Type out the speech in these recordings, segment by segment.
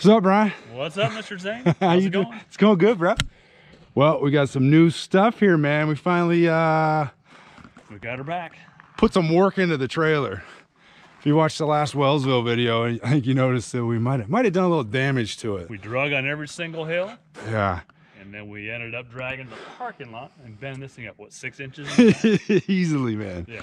What's up, Brian? What's up, Mr. Zane? How's it going? It's going good, bro. Well, we got some new stuff here, man. We finally we got her back. Put some work into the trailer. If you watched the last Wellsville video, I think you noticed that we might have done a little damage to it. We drug on every single hill. Yeah. And then we ended up dragging the parking lot and bending this thing up, what, 6 inches? Easily, man. Yeah.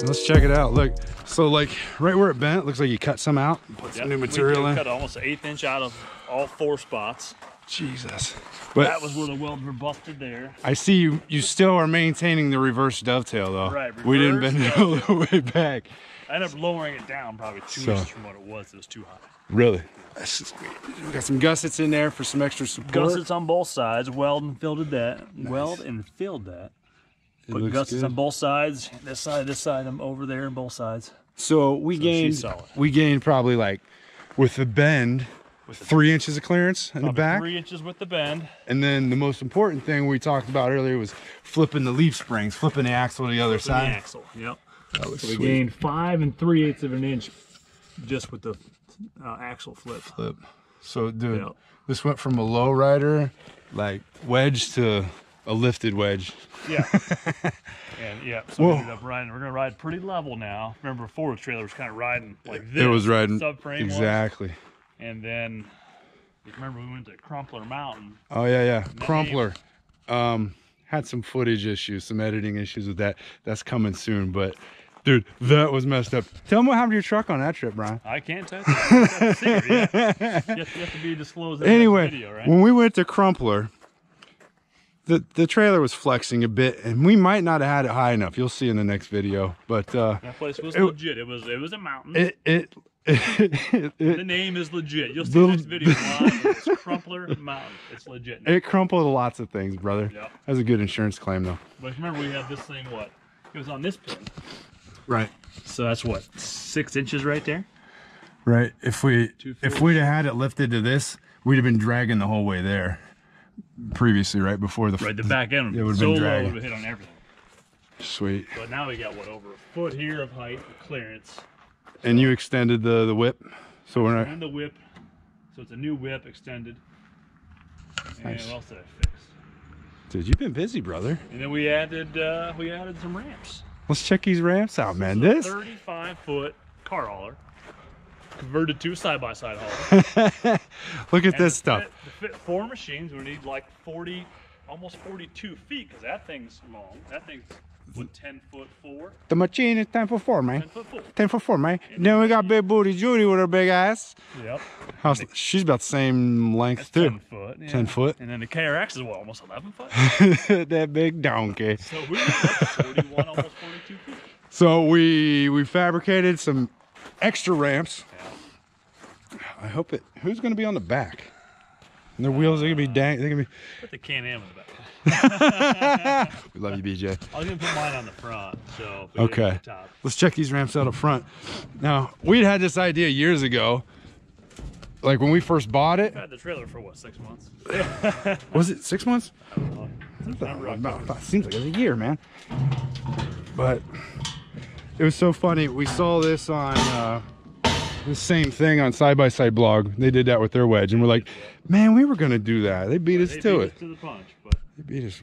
Let's check it out. Look, so like right where it bent, looks like you cut some out, put some new material in. We cut almost an 1/8 inch out of all 4 spots. Jesus. But that was where the welds were busted there. I see you still are maintaining the reverse dovetail though. Right. We didn't bend it all the way back. I ended up lowering it down probably 2 inches from what it was. It was too high. Really? That's just great. We got some gussets in there for some extra support. Gussets on both sides. Weld and filled that. Nice. Weld and filled that. Put gussets on both sides. This side. I'm over there on both sides. So we gained probably like with the bend, 3 inches of clearance in the back. 3 inches with the bend. And then the most important thing we talked about earlier was flipping the leaf springs, flipping the axle to the other side. The axle. Yep. That looks sweet. We gained 5 3/8 of an inch just with the axle flip. So, dude, this went from a low rider, like wedge, to a lifted wedge. Yeah. And yeah, so we ended up riding. We're gonna ride pretty level now. Remember before the trailer was kind of riding like this. It was riding subframe exactly. Was. And then you remember we went to Crumpler Mountain. Oh yeah. Crumpler. Had some footage issues, some editing issues with that. That's coming soon, but dude, that was messed up. Tell them what happened to your truck on that trip, Brian. I can't tell you. You have to be disclosed in anyway, that video, right? When we went to Crumpler, the trailer was flexing a bit, and we might not have had it high enough. You'll see in the next video. But that place was legit. It was a mountain. The name is legit. You'll see this video live. It's Crumpler Mountain. It's legit. It crumpled lots of things, brother. Yep. That's a good insurance claim, though. But remember, we had this thing. What? It was on this pin. Right. So that's what, 6 inches right there. Right. If we'd have had it lifted to this, we'd have been dragging the whole way there. Previously, right before the back end. It would have been dragging. Would have hit on everything. Sweet. But now we got what, over a foot here of height of clearance. And you extended the whip, so we're not. And the whip, so it's a new whip extended. Nice. And what else did I fix? Dude, you've been busy, brother. And then we added some ramps. Let's check these ramps out, man. This 35-foot car hauler converted to side-by-side hauler. Look at this stuff. To fit 4 machines, we need like 40, almost 42 feet, because that thing's long. That thing's 10'4". The machine is 10'4", man. 10'4". 10'4", man. Then we got Big Booty Judy with her big ass. Yep. She's about the same length too. 10 foot. Yeah. 10 foot. And then the KRX is what, almost 11 foot? That big donkey. So we were 41, almost 42 feet. So we fabricated some extra ramps. Yeah. I hope it. Who's going to be on the back? And their wheels are going to be dang. They're going to be. Put the Can-Am in the back. We love you, BJ. I was gonna put mine on the front, so okay. Let's check these ramps out up front. Now, we'd had this idea years ago, like when we first bought it. I've had the trailer for what, 6 months? Was it 6 months? I don't know. Seems like it was a year, man. But it was so funny. We saw this on the same thing on Side by Side blog. They did that with their wedge, and we're like, man, we were gonna do that. They beat us to it. To the punch, but they beat us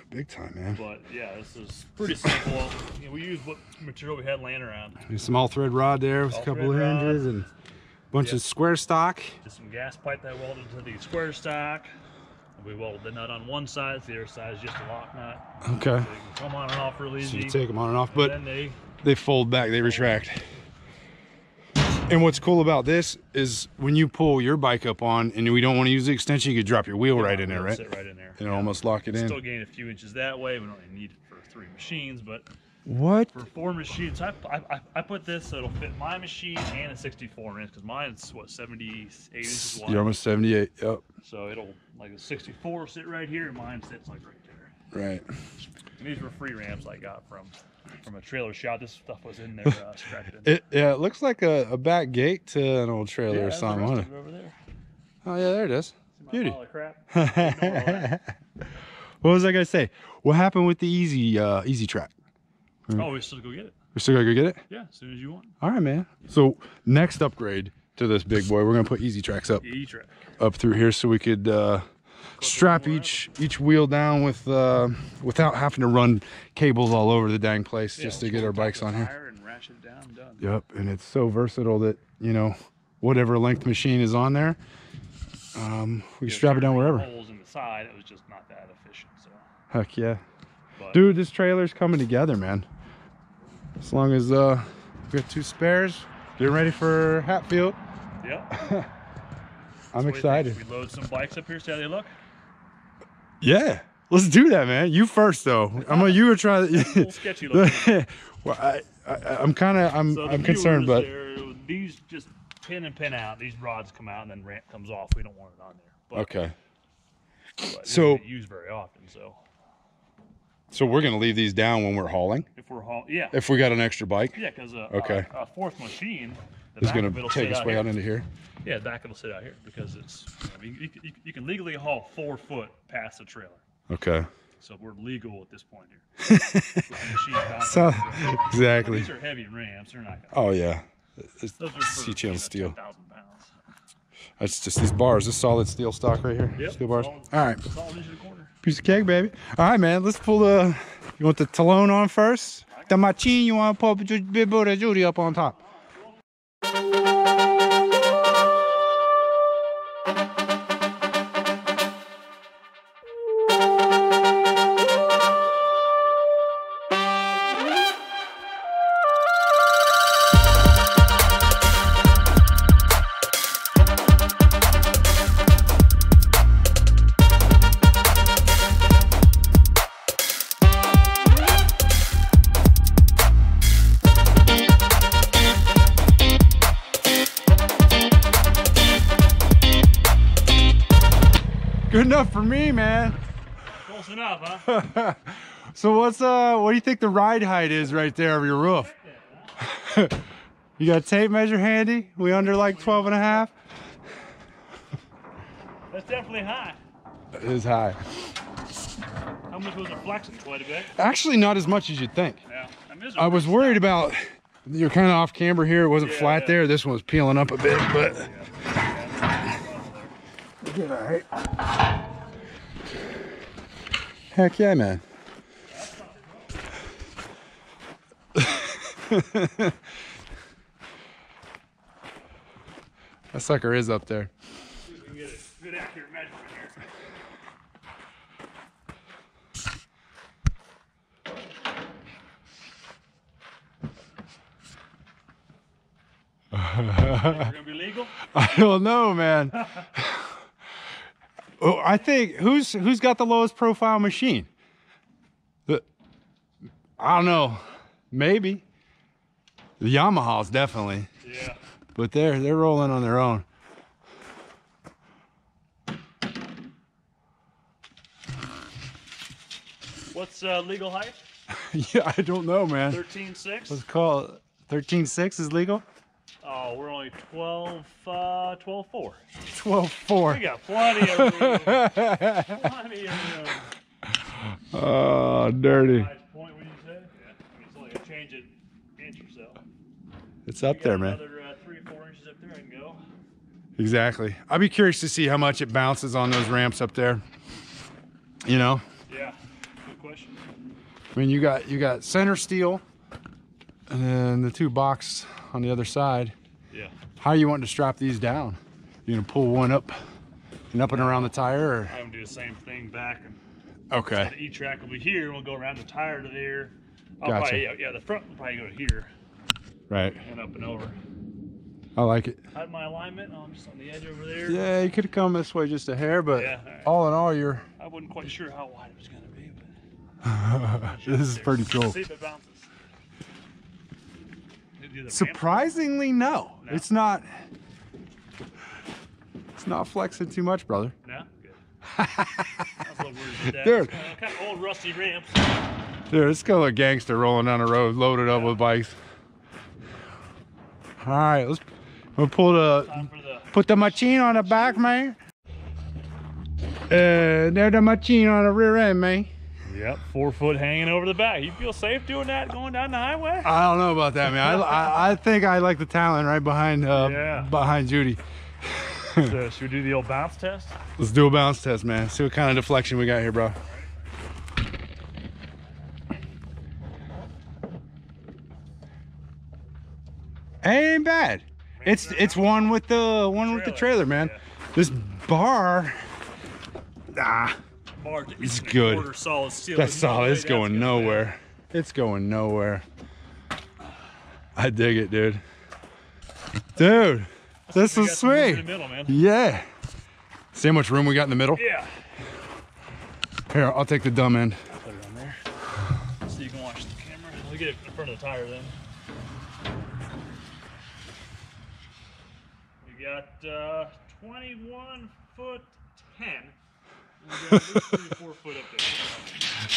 big time, man. But yeah, this is pretty simple. You know, we used what material we had laying around. There's some all thread rod there with a couple of hinges and a bunch of square stock. Just some gas pipe that welded to the square stock. We welded the nut on one side, the other side is just a lock nut. Okay. So you can come on and off real easy. So you take them on and off, but then they fold back, they retract. And what's cool about this is when you pull your bike up on and we don't want to use the extension, you could drop your wheel right in there, right? Sit right in there. And almost lock it in. Still gain a few inches that way. We don't really need it for 3 machines, but what? For 4 machines, I put this so it'll fit my machine and a 64 inch because mine's what 78 inches wide. You're almost 78. Yep. So it'll like a 64 sit right here, and mine sits like right there. Right. And these were free ramps I got from a trailer shop. This stuff was in there strapped in. It looks like a back gate to an old trailer or something. The rest of it over there. Oh yeah, there it is. Beauty. Pile of crap. What was I gonna say? What happened with the easy track? Oh, we still go get it. We still gotta go get it? Yeah, as soon as you want. All right, man. So next upgrade to this big boy, we're gonna put easy tracks up through here so we could strap each wheel down with without having to run cables all over the dang place just to get our bikes on here. And ratchet it down, done. Yep, and it's so versatile that, you know, whatever length machine is on there, we can strap it down wherever. Holes in the side, it was just not that efficient. So. Heck yeah. But, dude, this trailer's coming together, man. As long as we got 2 spares, getting ready for Hatfield. Yep. I'm excited. We load some bikes up here, see how they look? Yeah, let's do that, man. You first, though. You were trying to. A little sketchy looking. Well, I'm concerned, but these just pin and pin out. These rods come out and then ramp comes off. We don't want it on there. But, okay. But So used very often, so. So we're gonna leave these down when we're hauling. If we're hauling, yeah. If we got an extra bike. Yeah, because okay. A 4th machine. It's gonna take us way out into here. Yeah, the back it'll sit out here because it's you can legally haul 4 foot past the trailer. Okay. So we're legal at this point here. So exactly. These are heavy ramps. They're not. Oh yeah. Those are C-channel steel. 10,000 pounds. That's just these bars. This solid steel stock right here. Yep, steel bars. solid, all right. Solid into the corner. Piece of cake, baby. All right, man. Let's pull the. You want the Talon on first? The machine. You want to put Big Buddha Judy up on top? Good enough for me, man. Close enough, huh? So what do you think the ride height is right there of your roof? You got a tape measure handy? We under like 12 and a half? That's definitely high. It is high. How much was it flexing? Quite a bit? Actually, not as much as you'd think. Yeah. I was worried about, you're kind of off camber here. It wasn't flat there. This one was peeling up a bit, but. All right. Heck yeah, man. That sucker is up there. See if we can get a good accurate measurement here. We're gonna be legal? I don't know, man. Oh, I think who's got the lowest profile machine? I don't know. Maybe the Yamahas definitely. Yeah. But they're rolling on their own. What's legal height? Yeah, I don't know, man. 13.6. Let's call it 13.6 is legal. Oh, we're only 12.4. 12.4. We got plenty of room. Plenty of room. Oh, dirty. Point, what you said? Yeah. I mean, it's only gonna change it inch or so. It's up there, man. Another 3 or 4 inches up there, I can go. Exactly. I'd be curious to see how much it bounces on those ramps up there. You know? Yeah. Good question. I mean, you got center steel, and then the 2 box on the other side. Yeah. How are you wanting to strap these down? You gonna pull one up and around the tire, or? I'm gonna do the same thing back. And okay. So the E-track will be here. We'll go around the tire to there. Gotcha. Probably, yeah, the front will probably go here. Right. And up and over. I like it. I had my alignment. I'm just on the edge over there. Yeah, you could have come this way just a hair, but Yeah, all in all, you're. I wasn't quite sure how wide it was going to be, but This is pretty cool. See if it bounces. Surprisingly, no. It's not. It's not flexing too much, brother. No, good. I was a little worried about that. Dude, kind of old rusty ramps. dude, it's got a gangster rolling down the road, loaded up with bikes. All right, we'll pull put the machine on the back, man. There's the machine on the rear end, man. Yep, 4 foot hanging over the back. You feel safe doing that going down the highway? I don't know about that, man. I think I like the Talon right behind behind Judy. So should we do the old bounce test? Let's do a bounce test, man. See what kind of deflection we got here, bro. Ain't bad. It's one with the trailer, man. Yeah. This bar, it's good. Solid steel. That's solid. It's going nowhere. It's going nowhere. I dig it, dude. Dude, this is sweet. In the middle, man. Yeah. See how much room we got in the middle? Yeah. Here, I'll take the dumb end. Put it on there so you can watch the camera. We'll get it in front of the tire then. We got 21 foot 10. We got at least 3 or 4 foot up there.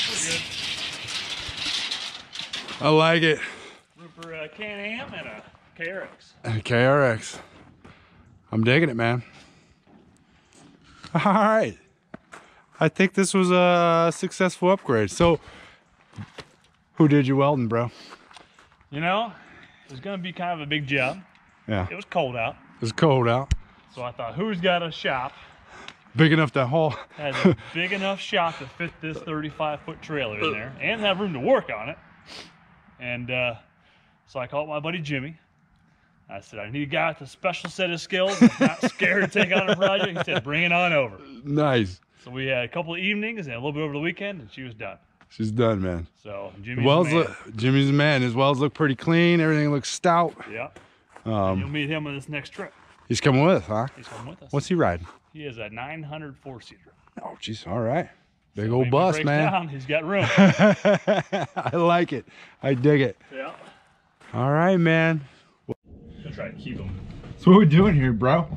We're good. I like it. Room for a Can-Am and a KRX. And a KRX. I'm digging it, man. All right. I think this was a successful upgrade. So, who did your welding, bro? You know, it was going to be kind of a big job. Yeah. It was cold out. It was cold out. So I thought, who's got a shop big enough to haul? Has a big enough shop to fit this 35-foot trailer in there and have room to work on it. And so I called my buddy Jimmy. I said, I need a guy with a special set of skills that's not scared to take on a project. He said, bring it on over. Nice. So we had a couple of evenings and a little bit over the weekend, and she was done. She's done, man. So Jimmy's the man. His welds look pretty clean. Everything looks stout. Yeah. You'll meet him on this next trip. He's coming with, huh? He's coming with us. What's he riding? He is a 900 4-seater. Oh, jeez. All right. Big old bus, man. Down, he's got room. I like it. I dig it. Yeah. All right, man. I'll try to keep him. So what are we doing here, bro?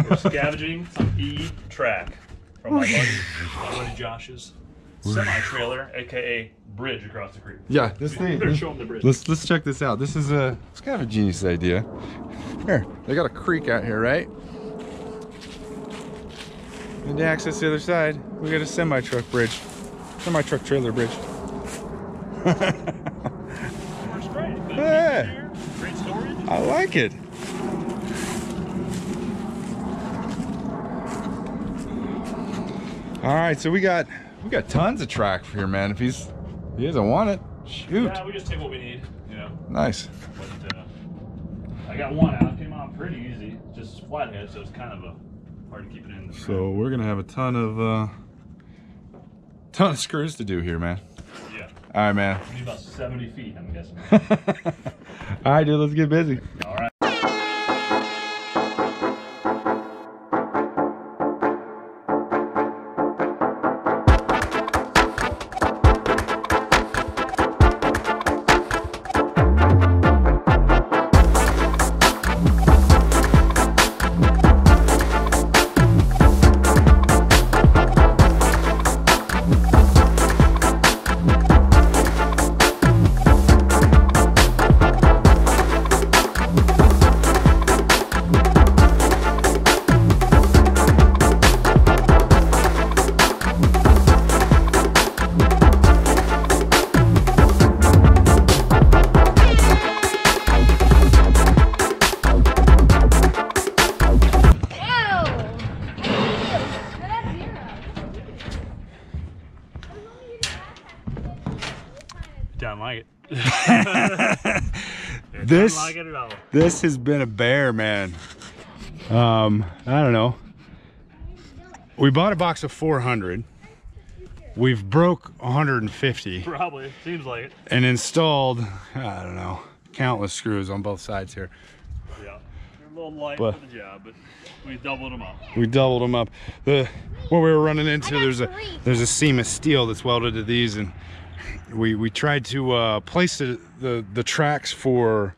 We're scavenging some E-track from my buddy Josh's semi-trailer, aka bridge across the creek. Yeah, this thing. Show him the bridge. Let's check this out. This is it's kind of a genius idea. Here, they got a creek out here, right? And to access the other side, we got a semi-truck bridge, semi-truck trailer bridge. Works great. Yeah. Great storage. I like it. All right, so we got tons of track for here, man. If he doesn't want it, shoot. Yeah, we just take what we need, you know. Nice. But, I got one out. Came out pretty easy. Just flathead, so it's kind of hard to keep it in. So we're gonna have a ton of screws to do here, man. Yeah. All right, man. We need about 70 feet, I'm guessing. All right, dude. Let's get busy. All right. Don't like it. Don't like it at all. This has been a bear, man. I don't know. We bought a box of 400. We've broke 150. Probably, seems like it. And installed, I don't know, countless screws on both sides here. Yeah. They're a little light But- for the job, but we doubled them up. We doubled them up. What we were running into, there's a seam of steel that's welded to these, and we tried to place the tracks to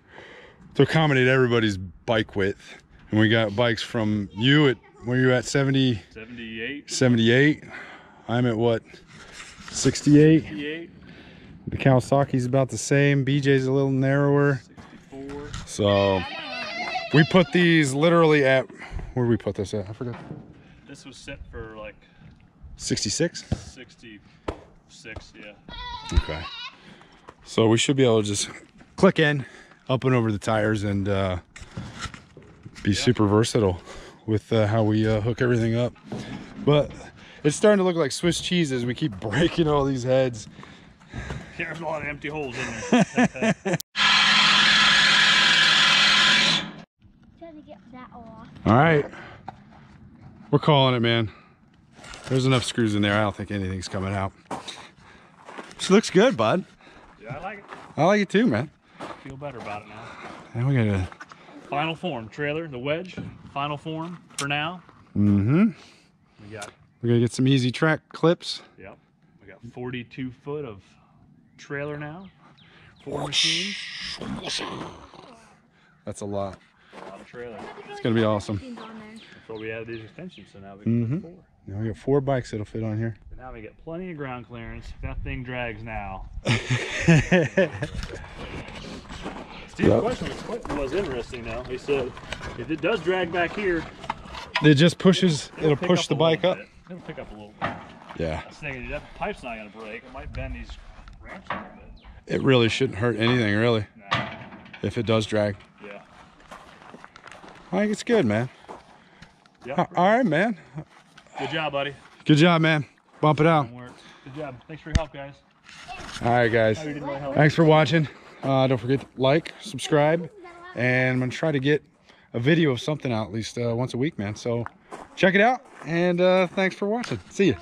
accommodate everybody's bike width. And we got bikes from you at, where you at, 70? 78. 78. I'm at what? 68. 68. The Kawasaki's about the same. BJ's a little narrower. 64. So we put these literally at, where did we put this at? I forgot. This was set for like 66? 66, yeah. Okay. So we should be able to just click in, up and over the tires, and be super versatile with how we hook everything up. But it's starting to look like Swiss cheese as we keep breaking all these heads. There's a lot of empty holes in there. Trying to get that off. All right. We're calling it, man. There's enough screws in there. I don't think anything's coming out. She looks good, bud. Yeah, I like it. I like it too, man. Feel better about it now. And we gotta. Final form trailer, the Wedge. Final form for now. Mm-hmm. We We're gonna get some easy track clips. got 42 foot of trailer now. 4 machines. That's a lot. A lot of trailer. It's gonna be awesome. So we added these extensions, so now we can put 4. Now we got 4 bikes that'll fit on here. And now we get plenty of ground clearance. If that thing drags now. Steve's question was interesting though. He said, if it does drag back here, It just pushes, it'll pick push up the a bike little up. bit. It'll pick up a little bit. Yeah. I was thinking that pipe's not gonna break. It might bend these ramps a little bit. It really shouldn't hurt anything, really, Nah. if it does drag. Yeah. I think it's good, man. Yeah. All right, man. Good job, buddy. Good job, man. Bump it out. Good work. Good job. Thanks for your help, guys. All right, guys. How you did my help. Thanks for watching. Don't forget to like, subscribe, and I'm gonna try to get a video of something out at least once a week, man. So check it out, and thanks for watching. See ya.